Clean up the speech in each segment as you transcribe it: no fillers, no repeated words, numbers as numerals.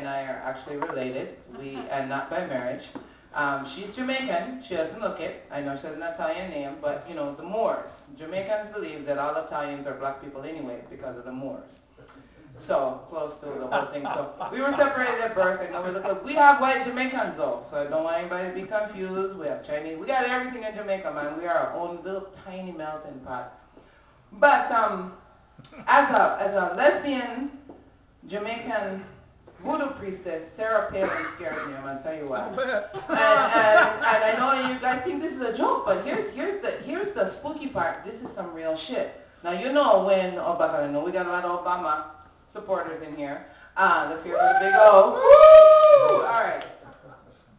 I are actually related, and not by marriage. She's Jamaican. She doesn't look it. I know she has an Italian name, but you know, the Moors. Jamaicans believe that all Italians are black people anyway because of the Moors. So, close to the whole thing. So, we were separated at birth, and we have white Jamaicans though, so I don't want anybody to be confused. We have Chinese. We got everything in Jamaica, man. We are our own little tiny melting pot. But as a lesbian Jamaican voodoo priestess, Sarah Palin scared me. I'm gonna tell you why. And I know you guys think this is a joke, but here's the spooky part. This is some real shit. Now you know when Obama. I know we got a lot of Obama supporters in here. Let's hear the big O. Woo! All right.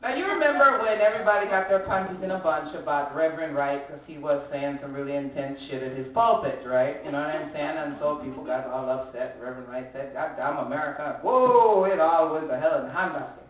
Now you remember when everybody got their panties in a bunch about Reverend Wright because he was saying some really intense shit at his pulpit, right? You know what I'm saying? And so people got all upset. Reverend Wright said, "God damn America." Whoa, it all went to hell in a handbasket.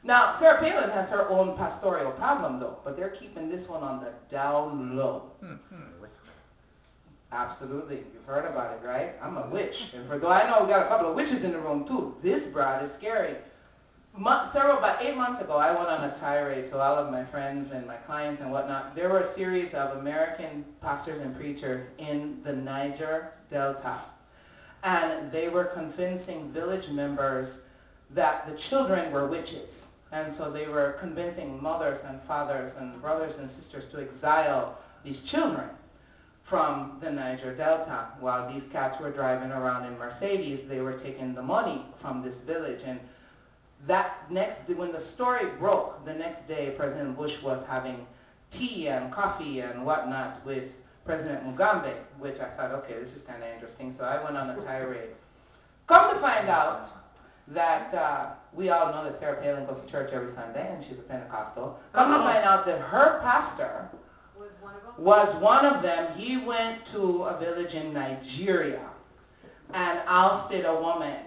Now, Sarah Palin has her own pastoral problem though, but they're keeping this one on the down low. Absolutely. You've heard about it, right? I'm a witch. And for though I know we got a couple of witches in the room too, this broad is scary. About 8 months ago, I went on a tirade to all of my friends and my clients and whatnot. There were a series of American pastors and preachers in the Niger Delta. And they were convincing village members that the children were witches. And so they were convincing mothers and fathers and brothers and sisters to exile these children from the Niger Delta. While these cats were driving around in Mercedes, they were taking the money from this village. And when the story broke, the next day President Bush was having tea and coffee and whatnot with President Mugabe, which I thought, okay, this is kind of interesting. So I went on a tirade. Come to find out that we all know that Sarah Palin goes to church every Sunday and she's a Pentecostal. Come to find out that her pastor was one of them. He went to a village in Nigeria and ousted a woman.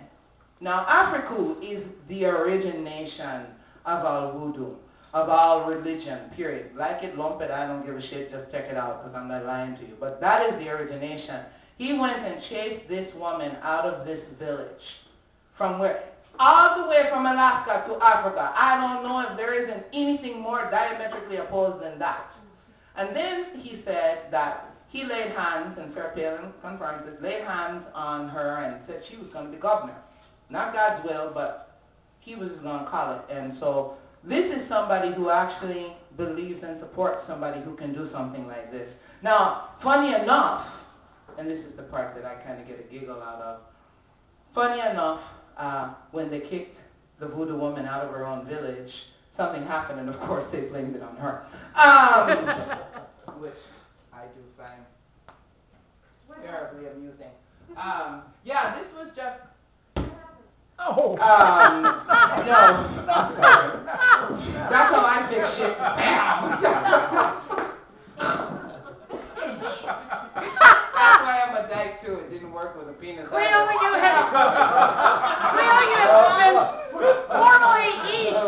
Now, Africa is the origination of all voodoo, of all religion, period. Like it, lump it, I don't give a shit, just check it out because I'm not lying to you. But that is the origination. He went and chased this woman out of this village. From where? All the way from Alaska to Africa. I don't know if there isn't anything more diametrically opposed than that. And then he said that he laid hands, and Sarah Palin confirms this, laid hands on her and said she was going to be governor. Not God's will, but he was just going to call it. And so this is somebody who actually believes and supports somebody who can do something like this. Now, funny enough, and this is the part that I kind of get a giggle out of, funny enough, when they kicked the voodoo woman out of her own village, something happened, and of course they blamed it on her. Which I do find terribly amusing. Yeah, this was just... Oh. No, I'm sorry. That's how I fix shit. Bam. That's why I'm a dyke too. It didn't work with a penis. Cleo, you have been formally east.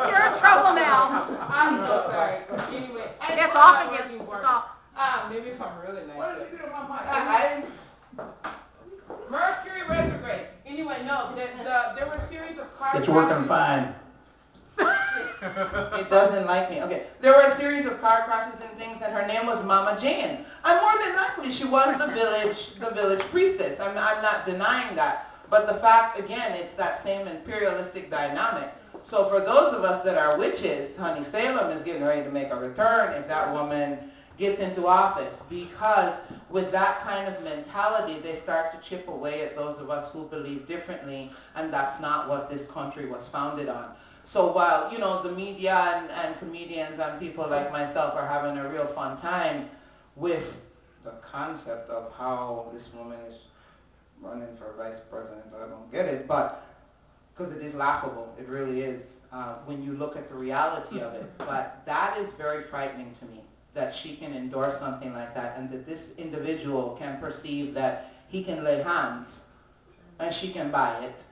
You're in trouble now. I'm so sorry. Anyway, it's off again. It's off. Maybe if I'm really nice. What did you do to my mic? Mercury retrograde. Anyway, no, there were a series of car It's working fine. It doesn't like me. Okay. There were a series of car crashes and things, and her name was Mama Jane. And more than likely, she was the village priestess. I'm not denying that. But the fact, again, it's that same imperialistic dynamic. So for those of us that are witches, honey, Salem is getting ready to make a return if that woman gets into office, because with that kind of mentality, they start to chip away at those of us who believe differently, and that's not what this country was founded on. So while, you know, the media and comedians and people like myself are having a real fun time with the concept of how this woman is running for vice president, I don't get it, but because it is laughable, it really is, when you look at the reality of it. But that is very frightening to me, that she can endorse something like that, and that this individual can perceive that he can lay hands and she can buy it,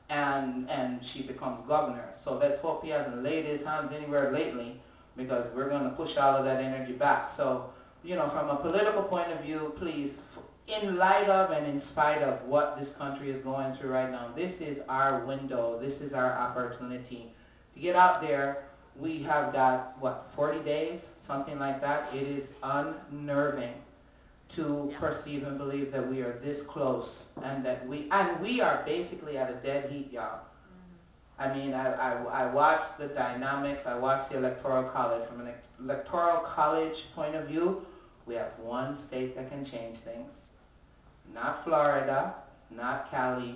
and she becomes governor. So let's hope he hasn't laid his hands anywhere lately, because we're going to push all of that energy back. So, you know, from a political point of view, please, in light of and in spite of what this country is going through right now, this is our window. This is our opportunity to get out there. We have got, 40 days, something like that. It is unnerving to perceive and believe that we are this close and that we are basically at a dead heat, y'all. I mean, I watched the dynamics. I watched the Electoral College. From an Electoral College point of view, we have one state that can change things. Not Florida, not Cali,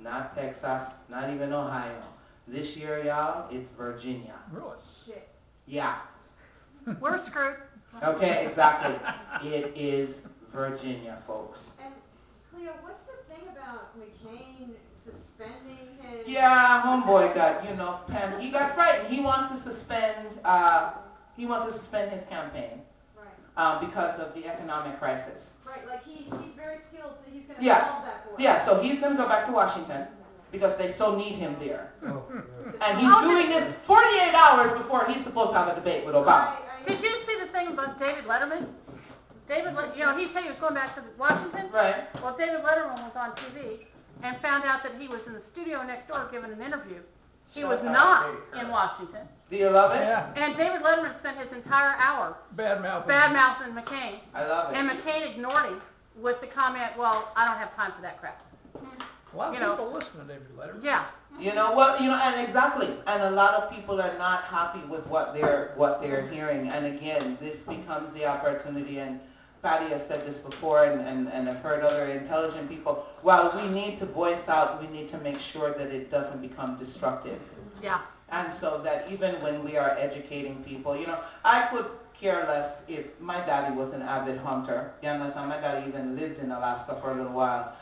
not Texas, not even Ohio. This year, y'all, it's Virginia. Really? Shit. Yeah. We're screwed. Okay, exactly. It is Virginia, folks. And Cleo, what's the thing about McCain suspending his? Yeah, homeboy got, he got frightened. He wants to suspend his campaign. Right. Because of the economic crisis. Right, like he's very skilled, so he's going to Yeah. solve that for us. Yeah, so he's going to go back to Washington because they so need him there. Oh. And he's doing this 48 hours before he's supposed to have a debate with Obama. Did you see the thing about David Letterman? He said he was going back to Washington. Right. Well, David Letterman was on TV and found out that he was in the studio next door giving an interview. He was not in Washington. Do you love it? Yeah. And David Letterman spent his entire hour Bad-mouthing. bad-mouthing McCain. I love it. And McCain ignored him with the comment, well, I don't have time for that crap. A lot of You know. people listen to David Letterman. Yeah. You know what? And exactly. And a lot of people are not happy with what they're hearing. And again, this becomes the opportunity. And Patty has said this before, and I've heard other intelligent people. While we need to voice out, we need to make sure that it doesn't become destructive. Yeah. And so that even when we are educating people, I could care less if my daddy was an avid hunter. You understand? My daddy even lived in Alaska for a little while.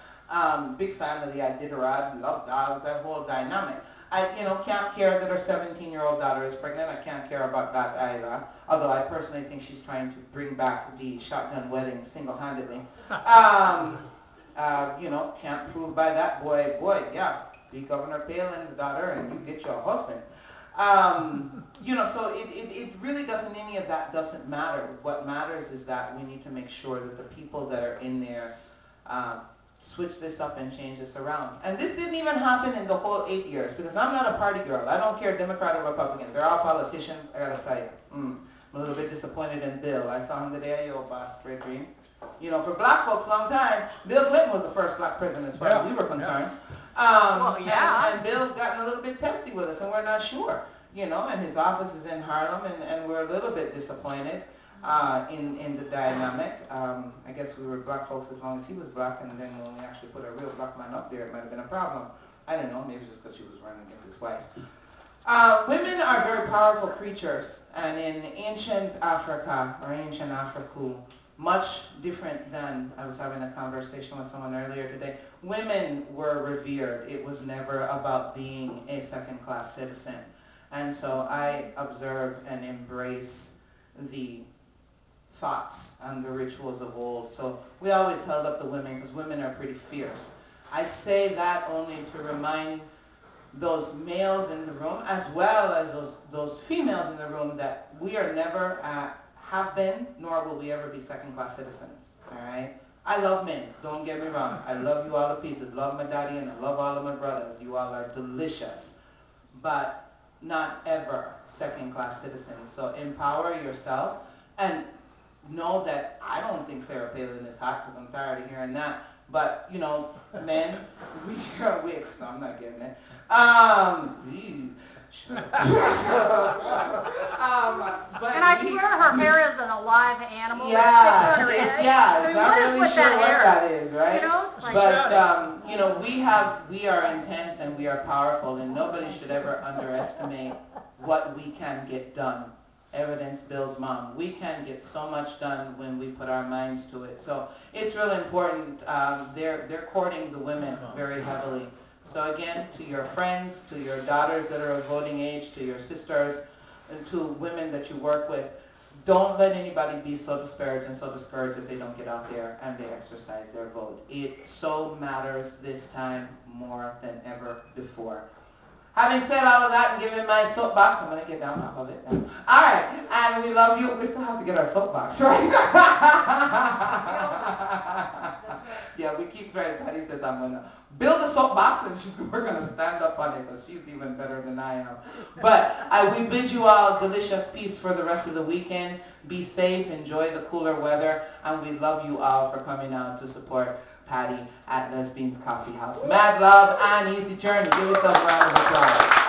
Big family, Iditarod, love dogs, that whole dynamic. I, can't care that her 17-year-old daughter is pregnant. I can't care about that either. Although I personally think she's trying to bring back the shotgun wedding single-handedly. Can't prove by that. Boy, yeah. Be Governor Palin's daughter and you get your husband. So it really doesn't, any of that doesn't matter. What matters is that we need to make sure that the people that are in there switch this up and change this around. And this didn't even happen in the whole 8 years because I'm not a party girl. I don't care Democrat or Republican. They're all politicians. I gotta tell you. I'm a little bit disappointed in Bill. I saw him today. Yo, boss, straight dream. For black folks, long time, Bill Clinton was the first black president as far as we were concerned. And Bill's gotten a little bit testy with us, and we're not sure. And his office is in Harlem, and we're a little bit disappointed in the dynamic. I guess we were black folks as long as he was black, and then when we actually put a real black man up there, it might have been a problem. I don't know, maybe just because she was running against his wife. Women are very powerful creatures, and in ancient Africa, or ancient Africa, much different than, I was having a conversation with someone earlier today, women were revered. It was never about being a second-class citizen. And so I observe and embrace the thoughts and the rituals of old. So we always held up the women because women are pretty fierce. I say that only to remind those males in the room as well as those females in the room that we are never have been, nor will we ever be second-class citizens, all right? I love men, don't get me wrong. I love you all to pieces. Love my daddy and I love all of my brothers. You all are delicious, but not ever second-class citizens. So empower yourself and know that I don't think Sarah Palin is hot because I'm tired of hearing that. But, men, so I'm not getting it. And I swear her hair is an alive animal. Yeah, I mean, not what is really with sure that what hair? that is, right? It's like, But, we are intense and we are powerful, and nobody should ever underestimate what we can get done. Evidence Bill's mom. We can get so much done when we put our minds to it. So it's really important. They're courting the women very heavily. So again, to your friends, to your daughters that are of voting age, to your sisters, and to women that you work with, don't let anybody be so disparaged and so discouraged that they don't get out there and they exercise their vote. It so matters this time more than ever before. Having said all of that and given my soapbox, I'm going to get down off of it now. All right, and we love you. We still have to get our soapbox, right? Yeah, we keep trying. Patty says I'm gonna build a soapbox and we're gonna stand up on it because she's even better than I am. But we bid you all delicious peace for the rest of the weekend. Be safe, enjoy the cooler weather, and we love you all for coming out to support Patty at Lesbian's Coffee House. Mad love and easy journey. Give yourself a round of applause.